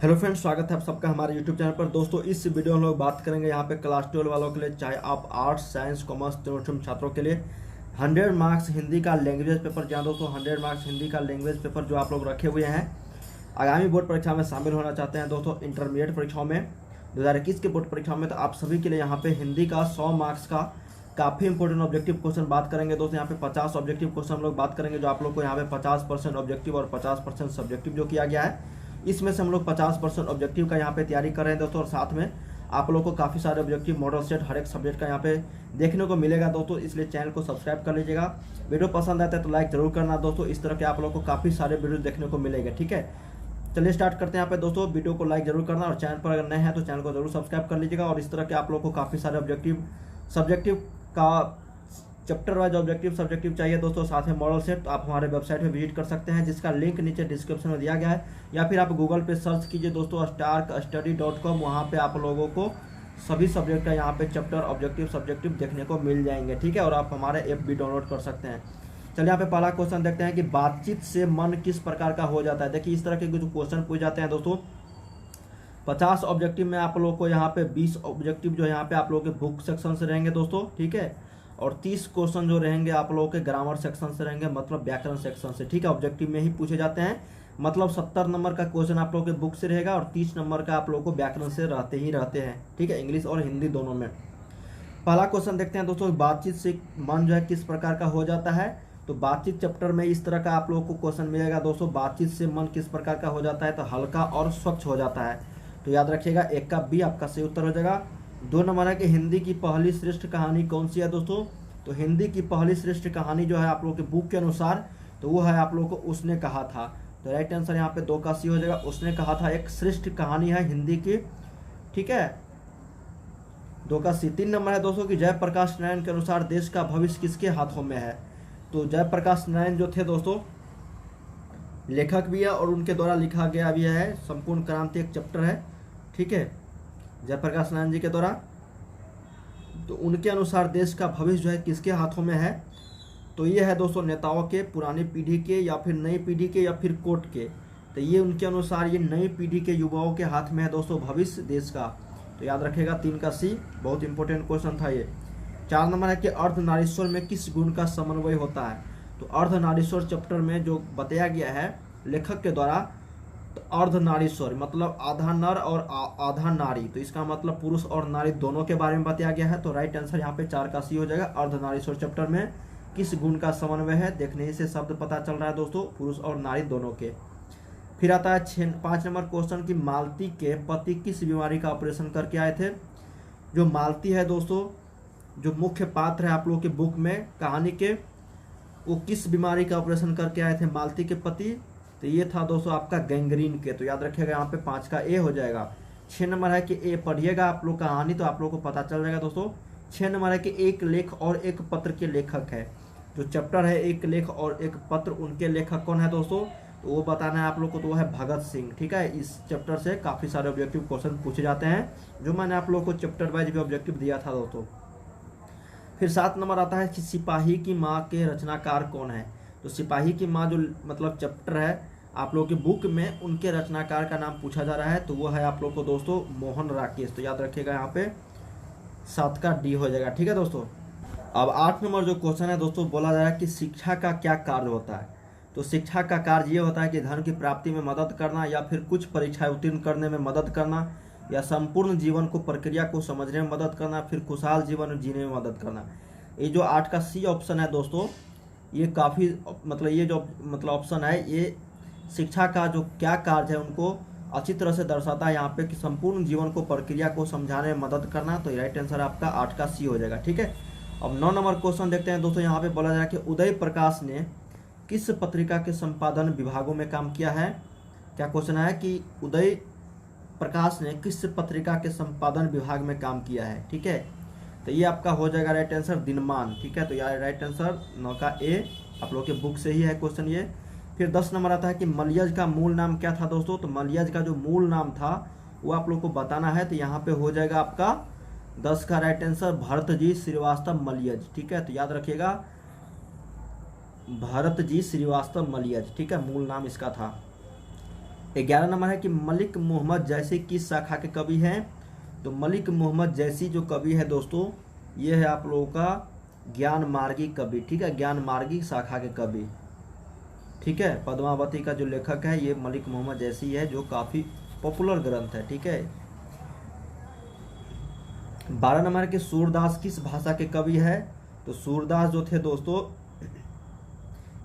Hello friends, स्वागत है आप सबका हमारे यूट्यूब चैनल पर। दोस्तों, इस वीडियो में हम लोग बात करेंगे यहाँ पे क्लास 12 वालों के लिए, चाहे आप आर्ट्स साइंस कॉमर्स तीनों स्ट्रीम छात्रों के लिए 100 मार्क्स हिंदी का लैंग्वेज पेपर। जहाँ दोस्तों 100 मार्क्स हिंदी का लैंग्वेज पेपर जो आप लोग रखे हुए हैं, आगामी बोर्ड परीक्षा में शामिल होना चाहते हैं दोस्तों, इंटरमीडिएट परीक्षाओं में 2021 के बोर्ड परीक्षाओं में, तो आप सभी के लिए यहाँ पे हिंदी का 100 मार्क्स का काफ़ी इंपॉर्टेंट ऑब्जेक्टिव क्वेश्चन बात करेंगे दोस्तों। यहाँ पे 50 ऑब्जेक्टिव क्वेश्चन हम लोग बात करेंगे, जो आप लोग को यहाँ पे 50% ऑब्जेक्टिव और 50% सब्जेक्टिव जो किया गया है, इसमें से हम लोग 50% ऑब्जेक्टिव का यहाँ पे तैयारी कर रहे हैं दोस्तों। और साथ में आप लोग को काफ़ी सारे ऑब्जेक्टिव मॉडल सेट हर एक सब्जेक्ट का यहाँ पे देखने को मिलेगा दोस्तों, इसलिए चैनल को सब्सक्राइब कर लीजिएगा। वीडियो पसंद आता है तो लाइक जरूर करना दोस्तों। इस तरह के आप लोग को काफ़ी सारे वीडियो देखने को मिलेंगे, ठीक है। चलिए स्टार्ट करते हैं यहाँ पे दोस्तों। वीडियो को लाइक जरूर करना और चैनल पर अगर नए हैं तो चैनल को जरूर सब्सक्राइब कर लीजिएगा। और इस तरह के आप लोग को काफ़ी सारे ऑब्जेक्टिव सब्जेक्टिव का चैप्टर वाइज ऑब्जेक्टिव सब्जेक्टिव चाहिए दोस्तों, साथ में मॉडल सेट, तो आप हमारे वेबसाइट पे विजिट कर सकते हैं, जिसका लिंक नीचे डिस्क्रिप्शन में दिया गया है, या फिर आप गूगल पे सर्च कीजिए दोस्तों starkstudy.com। वहाँ पे आप लोगों को सभी सब्जेक्ट का यहाँ पे चैप्टर ऑब्जेक्टिव सब्जेक्टिव देखने को मिल जाएंगे, ठीक है। और आप हमारे ऐप भी डाउनलोड कर सकते हैं। चलिए यहाँ पे पहला क्वेश्चन देखते हैं कि बातचीत से मन किस प्रकार का हो जाता है। देखिए, इस तरह के जो क्वेश्चन पूछ जाते हैं दोस्तों, 50 ऑब्जेक्टिव में आप लोग को यहाँ पे 20 ऑब्जेक्टिव जो यहाँ पे आप लोग के बुक सेक्शन से रहेंगे दोस्तों, ठीक है। और 30 क्वेश्चन जो रहेंगे आप लोगों के ग्रामर सेक्शन से रहेंगे, मतलब व्याकरण सेक्शन से, ठीक है। ऑब्जेक्टिव में ही पूछे जाते हैं, मतलब 70 नंबर का क्वेश्चन आप लोगों के बुक से रहेगा और 30 नंबर का आप लोगों को व्याकरण से रहते हैं, ठीक है, इंग्लिश और हिंदी दोनों में। पहला क्वेश्चन देखते हैं दोस्तों, बातचीत से मन जो है किस प्रकार का हो जाता है। तो बातचीत चैप्टर में इस तरह का आप लोगों को क्वेश्चन मिलेगा दोस्तों, बातचीत से मन किस प्रकार का हो जाता है, तो हल्का और स्वच्छ हो जाता है। तो याद रखिएगा, एक का बी आपका सही उत्तर हो जाएगा। 2 नंबर है कि हिंदी की पहली श्रेष्ठ कहानी कौन सी है दोस्तों। तो हिंदी की पहली श्रेष्ठ कहानी जो है आप लोग के बुक के अनुसार, तो वो है आप लोग को उसने कहा था। तो राइट आंसर यहाँ पे 2 का सी हो जाएगा। उसने कहा था एक श्रेष्ठ कहानी है हिंदी की, ठीक है, 2 का सी। 3 नंबर है दोस्तों कि जयप्रकाश नारायण के अनुसार देश का भविष्य किसके हाथों में है। तो जयप्रकाश नारायण जो थे दोस्तों, लेखक भी है और उनके द्वारा लिखा गया भी है, संपूर्ण क्रांति एक चैप्टर है, ठीक है, जयप्रकाश नारायण जी के द्वारा। तो उनके अनुसार देश का भविष्य जो है किसके हाथों में है। तो ये है दोस्तों नेताओं के, पुरानी पीढ़ी के या फिर नई पीढ़ी के या फिर कोर्ट के। तो ये उनके अनुसार ये नई पीढ़ी के युवाओं के हाथ में है दोस्तों भविष्य देश का। तो याद रखेगा 3 का सी, बहुत इंपॉर्टेंट क्वेश्चन था ये। 4 नंबर है कि अर्धनारीश्वर में किस गुण का समन्वय होता है। तो अर्धनारीश्वर चैप्टर में जो बताया गया है लेखक के द्वारा, तो अर्धनारीश्वर मतलब आधा नर और आधा नारी, तो इसका मतलब पुरुष और नारी दोनों के बारे में बताया गया है। तो राइट आंसर यहाँ पे 4 का सी हो जाएगा। अर्धनारीश्वर चैप्टर में किस गुण का समन्वय है, देखने ही से शब्द पता चल रहा है दोस्तों, पुरुष और नारी दोनों के। फिर आता है 5 नंबर क्वेश्चन की मालती के पति किस बीमारी का ऑपरेशन करके आए थे। जो मालती है दोस्तों, जो मुख्य पात्र है आप लोग के बुक में कहानी के, वो किस बीमारी का ऑपरेशन करके आए थे मालती के पति। तो ये था दोस्तों आपका गैंग्रीन के। तो याद रखिएगा यहाँ पे 5 का ए हो जाएगा। 6 नंबर है कि ए पढ़िएगा आप लोग कहानी, तो आप लोग को पता चल जाएगा दोस्तों। 6 नंबर है कि एक लेख और एक पत्र के लेखक है। जो चैप्टर है एक लेख और एक पत्र, उनके लेखक कौन है दोस्तों, तो वो बताना है आप लोग को, तो वो है भगत सिंह, ठीक है। इस चैप्टर से काफ़ी सारे ऑब्जेक्टिव क्वेश्चन पूछे जाते हैं, जो मैंने आप लोग को चैप्टर वाइज भी ऑब्जेक्टिव दिया था दोस्तों। फिर 7 नंबर आता है कि सिपाही की माँ के रचनाकार कौन है। तो सिपाही की माँ जो मतलब चैप्टर है आप लोग के बुक में, उनके रचनाकार का नाम पूछा जा रहा है, तो वो है आप लोग को दोस्तों मोहन राकेश। तो याद रखिएगा यहाँ पे 7 का डी हो जाएगा, ठीक है दोस्तों। अब 8 नंबर जो क्वेश्चन है दोस्तों, बोला जा रहा है कि शिक्षा का क्या कार्य होता है। तो शिक्षा का कार्य ये होता है कि धन की प्राप्ति में मदद करना, या फिर कुछ परीक्षाएं उत्तीर्ण करने में मदद करना, या संपूर्ण जीवन को प्रक्रिया को समझने में मदद करना, फिर खुशहाल जीवन जीने में मदद करना। ये जो 8 का सी ऑप्शन है दोस्तों, ये काफ़ी मतलब ये जो मतलब ऑप्शन है, ये शिक्षा का जो क्या कार्य है उनको अच्छी तरह से दर्शाता है यहाँ पे, कि संपूर्ण जीवन को प्रक्रिया को समझाने में मदद करना। तो राइट आंसर आपका 8 का सी हो जाएगा, ठीक है। अब 9 नंबर क्वेश्चन देखते हैं दोस्तों। यहाँ पे बोला जा रहा है कि उदय प्रकाश ने किस पत्रिका के संपादन विभागों में काम किया है। क्या क्वेश्चन है कि उदय प्रकाश ने किस पत्रिका के संपादन विभाग में काम किया है, ठीक है। तो ये आपका हो जाएगा राइट आंसर दिनमान, ठीक है। तो यार राइट आंसर 9 का ए आप लोग के बुक से ही है क्वेश्चन ये। फिर 10 नंबर आता है कि मलयज का मूल नाम क्या था दोस्तों। तो मलयज का जो मूल नाम था वो आप लोग को बताना है। तो यहाँ पे हो जाएगा आपका 10 का राइट आंसर भरत जी श्रीवास्तव मलयज, ठीक है। तो याद रखिएगा भरत जी श्रीवास्तव मलयज, ठीक है, मूल नाम इसका था। 11 नंबर है कि मलिक मोहम्मद जैसी किस शाखा के कवि हैं। तो मलिक मोहम्मद जैसी जो कवि है दोस्तों, ये है आप लोगों का ज्ञान मार्गी कवि, ठीक है, ज्ञान मार्गी शाखा के कवि, ठीक है। पद्मावती का जो लेखक है ये मलिक मोहम्मद जैसी है, जो काफ़ी पॉपुलर ग्रंथ है, ठीक है। 12 नंबर के सूरदास किस भाषा के कवि है। तो सूरदास जो थे दोस्तों,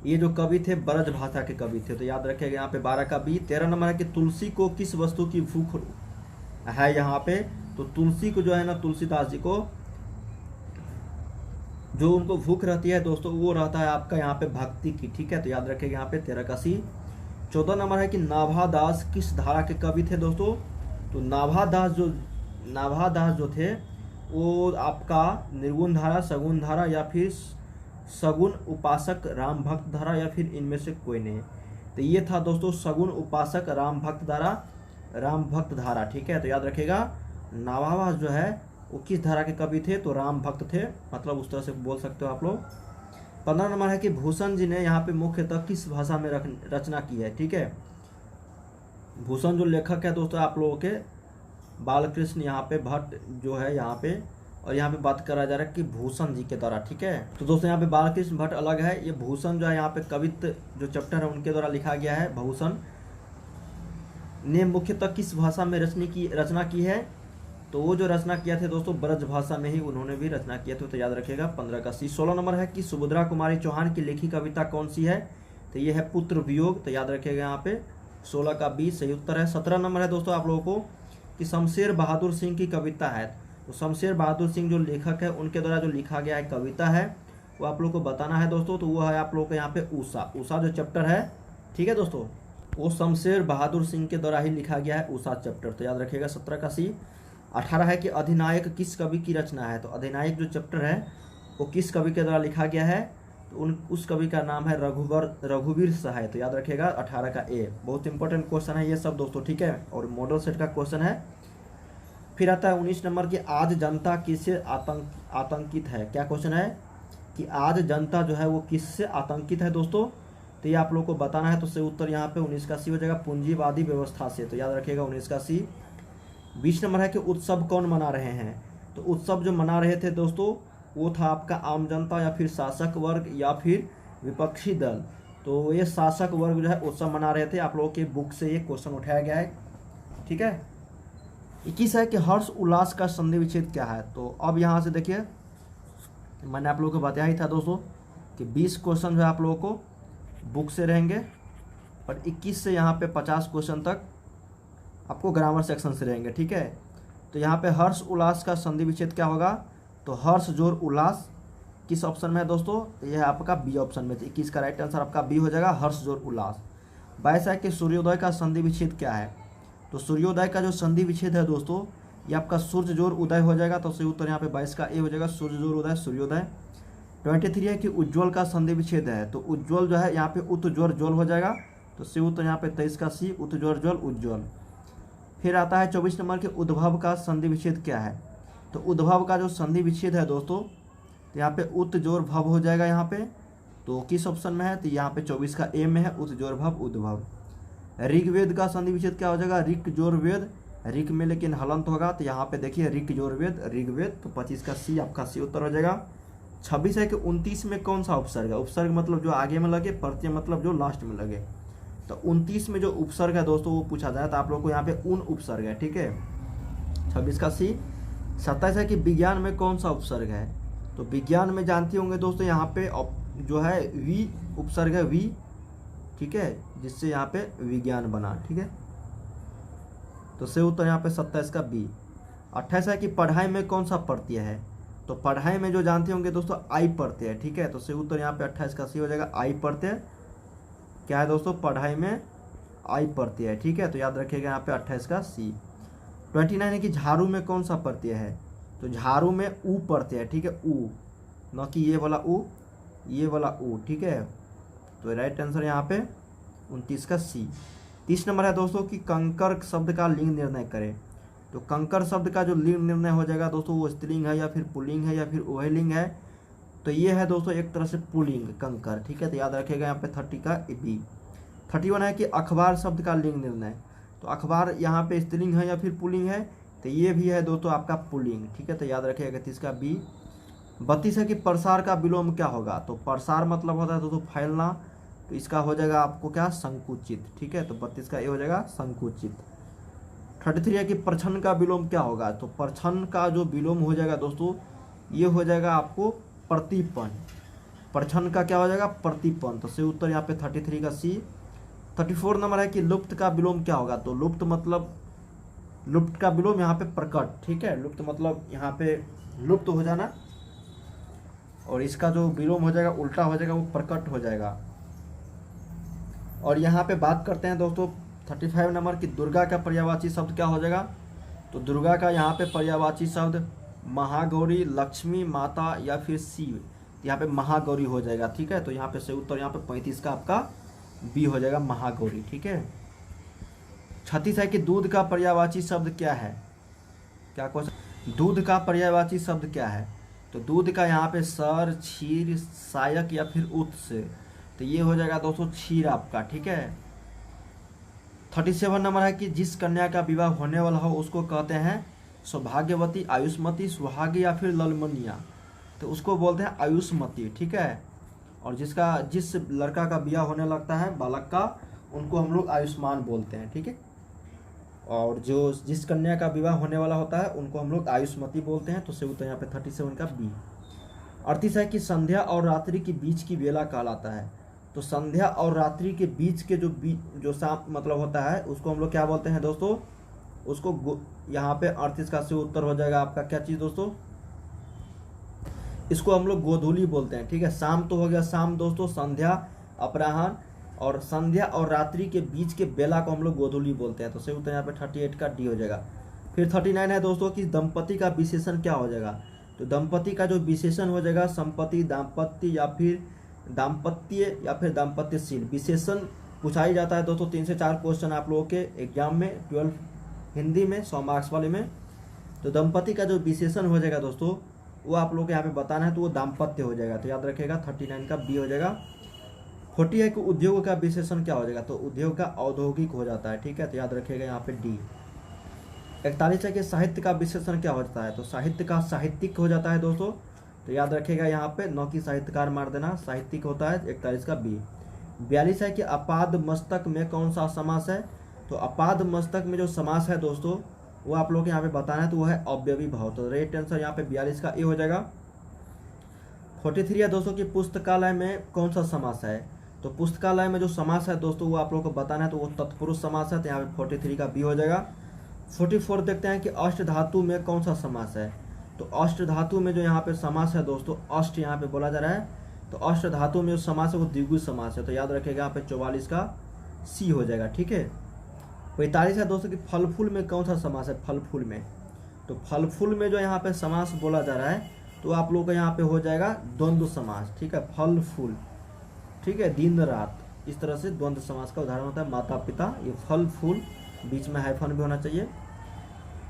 ये जो कवि थे ब्रज भाषा के कवि थे, तो याद रखिएगा यहाँ पे 12 का बी। 13 नंबर है कि तुलसी को किस वस्तु की भूख है यहाँ पे। तो तुलसी को जो है ना, तुलसीदास जी को जो उनको भूख रहती है दोस्तों, वो रहता है आपका यहाँ पे भक्ति की, ठीक है। तो याद रखिएगा यहाँ पे 13 का सी। 14 नंबर है कि नाभादास किस धारा के कवि थे दोस्तों। तो नाभादास जो थे वो आपका निर्गुण धारा, सगुण धारा या फिर सगुण उपासक राम भक्त धारा या फिर इनमें से कोई नहीं। तो ये था दोस्तों सगुण उपासक राम भक्त धारा, ठीक है। तो याद रखिएगा नाभादास जो है वो किस धारा के कवि थे। तो राम भक्त थे, मतलब उस तरह से बोल सकते हो आप लोग। 15 नंबर है कि भूषण जी ने यहाँ पे मुख्यतः किस भाषा में रचना की है, ठीक है। भूषण जो लेखक है दोस्तों आप लोगों के बालकृष्ण यहाँ पे भट्ट जो है यहाँ पे, और यहाँ पे बात करा जा रहा है कि भूषण जी के द्वारा, ठीक है। तो दोस्तों यहाँ पे बालकृष्ण भट्ट अलग है, ये भूषण जो है यहाँ पे कवित्व जो चैप्टर है उनके द्वारा लिखा गया है। भूषण ने मुख्यतः किस भाषा में रचना की है। तो वो जो रचना किया थे दोस्तों ब्रज भाषा में ही उन्होंने भी रचना किया था, तो याद रखिएगा 15 का सी। 16 नंबर है कि सुभद्रा कुमारी चौहान की लिखी कविता कौन सी है। तो ये है पुत्र वियोग, तो याद रखिएगा यहाँ पे 16 का बी सही उत्तर है। 17 नंबर है दोस्तों आप लोगों को कि शमशेर बहादुर सिंह की कविता है। तो शमशेर बहादुर सिंह जो लेखक है उनके द्वारा जो लिखा गया है कविता है वो आप लोग को बताना है दोस्तों। तो वो है आप लोग को यहाँ पे उषा जो चैप्टर है, ठीक है दोस्तों, वो शमशेर बहादुर सिंह के द्वारा ही लिखा गया है उषा चैप्टर, तो याद रखिएगा 17 का सी। 18 है कि अधिनायक किस कवि की रचना है। तो अधिनायक जो चैप्टर है वो किस कवि के द्वारा लिखा गया है। तो उस कवि का नाम है रघुवीर सहाय, तो याद रखिएगा 18 का ए। बहुत इंपॉर्टेंट क्वेश्चन है ये सब दोस्तों, ठीक है, और मॉडल सेट का क्वेश्चन है। फिर आता है 19 नंबर की आज जनता किससे आतंकित है। क्या क्वेश्चन है कि आज जनता जो है वो किससे आतंकित है दोस्तों। तो ये आप लोग को बताना है, तो सही उत्तर यहाँ पे 19 का सी हो जाएगा, पूंजीवादी व्यवस्था से, तो याद रखिएगा 19 का सी। 20 नंबर है कि उत्सव कौन मना रहे हैं। तो उत्सव जो मना रहे थे दोस्तों वो था आपका आम जनता या फिर शासक वर्ग या फिर विपक्षी दल। तो ये शासक वर्ग जो है उत्सव मना रहे थे। आप लोगों के बुक से ये क्वेश्चन उठाया गया है, ठीक है। 21 है कि हर्ष उल्लास का संधि विच्छेद क्या है। तो अब यहाँ से देखिए मैंने आप लोगों को बताया ही था दोस्तों कि 20 क्वेश्चन जो है आप लोगों को बुक से रहेंगे और 21 से यहाँ पे 50 क्वेश्चन तक आपको ग्रामर सेक्शन से रहेंगे, ठीक है। तो यहाँ पे हर्ष उल्लास का संधि विच्छेद क्या होगा। तो हर्ष जोर उल्लास किस ऑप्शन में है दोस्तों। तो यह है आपका बी ऑप्शन में, 21 का राइट आंसर आपका बी हो जाएगा, हर्ष जोर उल्लास। 22 है कि सूर्योदय का संधि विच्छेद क्या है। तो सूर्योदय का जो संधि विच्छेद है दोस्तों ये आपका सूर्य जोर उदय हो जाएगा, तो सही उत्तर यहाँ पे 22 का ए हो जाएगा, सूर्य जोर उदय सूर्योदय। 23 है कि उज्ज्वल का संधि विच्छेद है। तो उज्ज्वल जो है यहाँ पे उत जोर ज्वल हो जाएगा, तो सही उत्तर यहाँ पे 23 का सी, उत जोर ज्वल उज्ज्वल। फिर आता है 24 नंबर के उद्भव का संधि विच्छेद क्या है। तो उद्भव का जो संधि विच्छेद है दोस्तों तो यहाँ पे उत जोर भव हो जाएगा यहाँ पे, तो किस ऑप्शन में है। तो यहाँ पे 24 का ए में है, उत जोर भव उद्भव। ऋग्वेद का संधि विच्छेद क्या हो जाएगा, ऋक जोर वेद, ऋक में लेकिन हलंत होगा, तो यहाँ पे देखिए ऋक जोर वेद ऋग्वेद, तो 25 का सी आपका सी उत्तर हो जाएगा। 26 है कि 29 में कौन सा उपसर्ग है। उपसर्ग मतलब जो आगे में लगे, प्रत्यय मतलब जो लास्ट में लगे। तो 29 में जो उपसर्ग है दोस्तों वो पूछा जाए, तो आप लोग को यहाँ पे उन उपसर्ग है, ठीक है, 26 का सी। 27 है कि विज्ञान में कौन सा उपसर्ग है। तो विज्ञान में जानते होंगे दोस्तों यहाँ पे जो है वी उपसर्ग है, वी, ठीक है, जिससे यहाँ पे विज्ञान बना, ठीक है। तो सही उत्तर यहाँ पे 27 का बी। 28 है कि पढ़ाई में कौन सा प्रत्यय है। तो पढ़ाई में जो जानते होंगे दोस्तों आई प्रत्यय है, ठीक है, तो सही उत्तर यहाँ पे 28 का सी हो जाएगा, आई प्रत्यय। क्या है दोस्तों, पढ़ाई में आई प्रत्यय है, ठीक है, तो याद रखिएगा यहाँ पे 28 का सी। 29 है कि झाड़ू में कौन सा प्रत्यय है। तो झाड़ू में ऊ प्रत्यय है, ठीक है, ऊ, न कि ये वाला ऊ, ये वाला ऊ, ठीक है। तो राइट आंसर यहाँ पे 29 का सी। 30 नंबर है दोस्तों कि कंकर शब्द का लिंग निर्णय करें। तो कंकर शब्द का जो लिंग निर्णय हो जाएगा दोस्तों वो स्त्रीलिंग है या फिर पुल्लिंग है या फिर उभयलिंग है। तो ये है दोस्तों एक तरह से पुल्लिंग कंकर, ठीक है, तो याद रखिएगा यहाँ पे 30 का बी। 31 है कि अखबार शब्द का लिंग निर्णय। तो अखबार यहाँ पे स्त्रीलिंग है या फिर पुल्लिंग है, तो ये भी है दोस्तों आपका पुल्लिंग, ठीक है, तो याद रखिएगा 31 का बी। 32 है कि प्रसार का विलोम क्या होगा, तो प्रसार मतलब होता है दोस्तों फैलना, तो इसका हो जाएगा आपको क्या, संकुचित, ठीक है, तो 32 का ये हो जाएगा संकुचित। 33 है कि प्रछन्न का विलोम क्या होगा, तो प्रछन्न का जो विलोम हो जाएगा दोस्तों ये हो जाएगा आपको प्रतिपन्न। प्रछन्न का क्या हो जाएगा, प्रतिपन्न, तो सही उत्तर यहाँ पे 33 का सी। 34 नंबर है कि लुप्त का विलोम क्या होगा, तो लुप्त मतलब लुप्त का विलोम यहाँ पे प्रकट, ठीक है, लुप्त मतलब यहाँ पे लुप्त हो जाना, और इसका जो विलोम हो जाएगा उल्टा हो जाएगा, वो प्रकट हो जाएगा। और यहाँ पे बात करते हैं दोस्तों 35 नंबर की दुर्गा का पर्यायवाची शब्द क्या हो जाएगा, तो दुर्गा का यहाँ पे पर्यायवाची शब्द महागौरी, लक्ष्मी माता या फिर शिव, यहाँ पे महागौरी हो जाएगा, ठीक है, तो यहाँ पे सही उत्तर यहाँ पे 35 का आपका बी हो जाएगा, महागौरी, ठीक है। 36 है कि दूध का पर्यायवाची शब्द क्या है, क्या क्वेश्चन, दूध का पर्यायवाची शब्द क्या है, तो दूध का यहाँ पे सर, क्षीर, सायक या फिर उत्स, तो ये हो जाएगा दोस्तों क्षीर आपका, ठीक है। 37 नंबर है कि जिस कन्या का विवाह होने वाला हो उसको कहते हैं सौभाग्यवती, आयुष्मती, सुहागी या फिर ललमनिया, तो उसको बोलते हैं आयुष्मती, ठीक है। और जिस लड़का का ब्याह होने लगता है बालक का, उनको हम लोग आयुष्मान बोलते हैं, ठीक है। और जिस कन्या का विवाह होने वाला होता है उनको हम लोग आयुष्मती बोलते हैं, तो सही उत्तर यहाँ पे 37 का बी। 38 है कि संध्या और रात्रि के बीच की बेला कहलाता है, तो संध्या और रात्रि के बीच के जो शाम मतलब होता है उसको हम लोग क्या बोलते हैं दोस्तों, उसको यहाँ पे 38 का सही उत्तर हो जाएगा आपका क्या चीज़ दोस्तों, इसको हम लोग गोधूली बोलते हैं, ठीक है। शाम तो हो गया शाम दोस्तों, संध्या अपराह्न, और संध्या और रात्रि के बीच के बेला को हम लोग गोधूली बोलते हैं, तो सही उत्तर यहाँ पे 38 का डी हो जाएगा। फिर 39 है दोस्तों कि दंपति का विशेषण क्या हो जाएगा, तो दंपति का जो विशेषण हो जाएगा संपत्ति, दाम्पत्य या फिर दाम्पत्य या फिर दाम्पत्यशील, विशेषण पूछा ही जाता है दोस्तों, 3 से 4 क्वेश्चन आप लोगों के एग्जाम में 12 हिंदी में 100 मार्क्स वाले में। तो दंपति का जो विशेषण हो जाएगा दोस्तों वो आप लोग को यहाँ पे बताना है, तो वो दाम्पत्य हो जाएगा, तो याद रखिएगा 39 का बी हो जाएगा। 40 है कि उद्योग का विशेषण क्या हो जाएगा, तो उद्योग का औद्योगिक हो जाता है, ठीक है, तो याद रखिएगा यहाँ पे डी। 41 है कि साहित्य का विशेषण क्या हो जाता है, तो साहित्य का साहित्यिक हो जाता है दोस्तों, तो याद रखिएगा यहाँ पे नौ की साहित्यकार मार देना, साहित्यिक होता है, 41 का बी। 42 है कि अपाद मस्तक में कौन सा समास है, तो अपाद मस्तक में जो समास है दोस्तों वो आप लोग को यहाँ पे बताना है, तो वो है अव्ययी भाव, तो राइट आंसर यहाँ पे 42 का ए हो जाएगा। 43 है दोस्तों कि पुस्तकालय में कौन सा समास है, तो पुस्तकालय में जो समास है दोस्तों वो आप लोग को बताना है, तो वो तत्पुरुष समास है, तो यहाँ पे 43 का बी हो जाएगा। 44 देखते हैं कि अष्ट धातु में कौन सा समास है, तो अष्ट धातु में जो यहाँ पे समास है दोस्तों, अष्ट यहाँ पे बोला जा रहा है, तो अष्ट धातु में जो समास है वो द्विगु समास है, तो याद रखिएगा यहाँ पे 44 का सी हो जाएगा, ठीक है। 45 है दोस्तों कि फल फूल में कौन सा समास है, फल फूल में, तो फल फूल में जो यहाँ पे समास बोला जा रहा है तो आप लोग का यहाँ पे हो जाएगा द्वंद्व समास, ठीक है, फल फूल, ठीक है, दिन रात, इस तरह से द्वंद्व समास का उदाहरण होता है माता पिता, ये फल फूल, बीच में हाइफन भी होना चाहिए।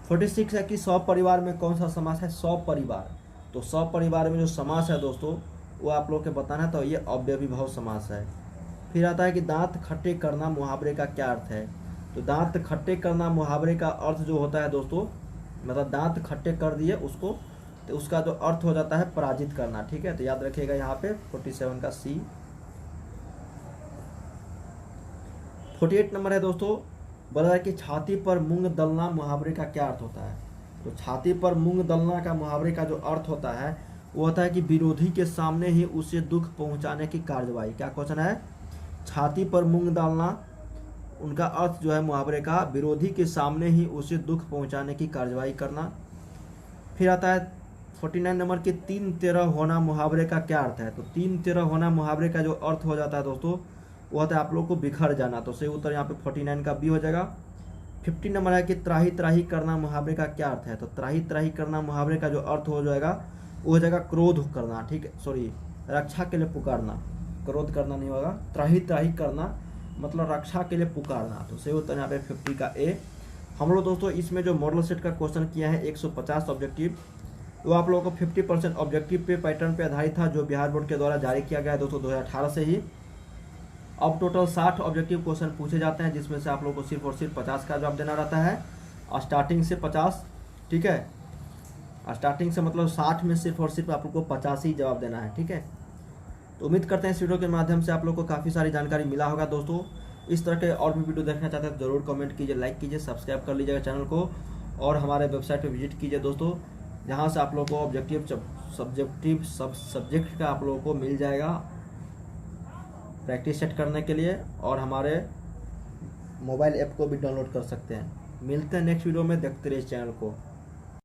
46 है कि सपरिवार में कौन सा समास है, सपरिवार, तो सपरिवार में जो समास है दोस्तों वो आप लोग के बताना है, तो ये अव्ययी भाव समास है। फिर आता है कि दांत खट्टे करना मुहावरे का क्या अर्थ है, तो दांत खट्टे करना मुहावरे का अर्थ जो होता है दोस्तों, मतलब दांत खट्टे कर दिए उसको, तो उसका जो अर्थ हो जाता है पराजित करना, ठीक है, तो याद रखिएगा यहाँ पे 47 का सी। 48 नंबर है दोस्तों, बोला है कि छाती पर मूंग दलना मुहावरे का क्या अर्थ होता है, तो छाती पर मूंग दलना का मुहावरे का जो अर्थ होता है वो होता है कि विरोधी के सामने ही उसे दुख पहुंचाने की कार्यवाही, क्या क्वेश्चन है, छाती पर मूंग डालना, उनका अर्थ जो है मुहावरे का विरोधी के सामने ही उसे दुख पहुंचाने की कार्यवाही करना। फिर आता है 49 नंबर के 3-13 होना मुहावरे का क्या अर्थ है, तो 3-13 होना मुहावरे का जो अर्थ हो जाता है दोस्तों वो होता है आप लोग को बिखर जाना, तो सही उत्तर यहाँ पे 49 का बी हो जाएगा। 50 नंबर है कि त्राही त्राही करना मुहावरे का क्या अर्थ है, तो त्राही त्राही करना मुहावरे का जो अर्थ हो जाएगा वो हो जाएगा क्रोध करना, ठीक है, सॉरी रक्षा के लिए पुकारना, क्रोध करना नहीं होगा, त्राही त्राही करना मतलब रक्षा के लिए पुकारना, तो सही उत्तर यहाँ पे 50 का ए। हम लोग दोस्तों इसमें जो मॉडल सेट का क्वेश्चन किया है 150 ऑब्जेक्टिव, वो आप लोगों को 50% ऑब्जेक्टिव पे पैटर्न पे आधारित था, जो बिहार बोर्ड के द्वारा जारी किया गया है दोस्तों 2018 से ही। अब टोटल 60 ऑब्जेक्टिव क्वेश्चन पूछे जाते हैं, जिसमें से आप लोग को सिर्फ और सिर्फ 50 का जवाब देना रहता है, स्टार्टिंग से 50। ठीक है, स्टार्टिंग से मतलब 60 में सिर्फ और सिर्फ आप लोग को 50 ही जवाब देना है। ठीक है, तो उम्मीद करते हैं इस वीडियो के माध्यम से आप लोग को काफ़ी सारी जानकारी मिला होगा दोस्तों। इस तरह के और भी वीडियो देखना चाहते हैं तो जरूर कमेंट कीजिए, लाइक कीजिए, सब्सक्राइब कर लीजिएगा चैनल को, और हमारे वेबसाइट पर विजिट कीजिए दोस्तों, जहाँ से आप लोग को सब सब्जेक्ट का आप लोगों को मिल जाएगा प्रैक्टिस सेट करने के लिए, और हमारे मोबाइल ऐप को भी डाउनलोड कर सकते हैं। मिलते हैं नेक्स्ट वीडियो में, देखते रहिए चैनल को।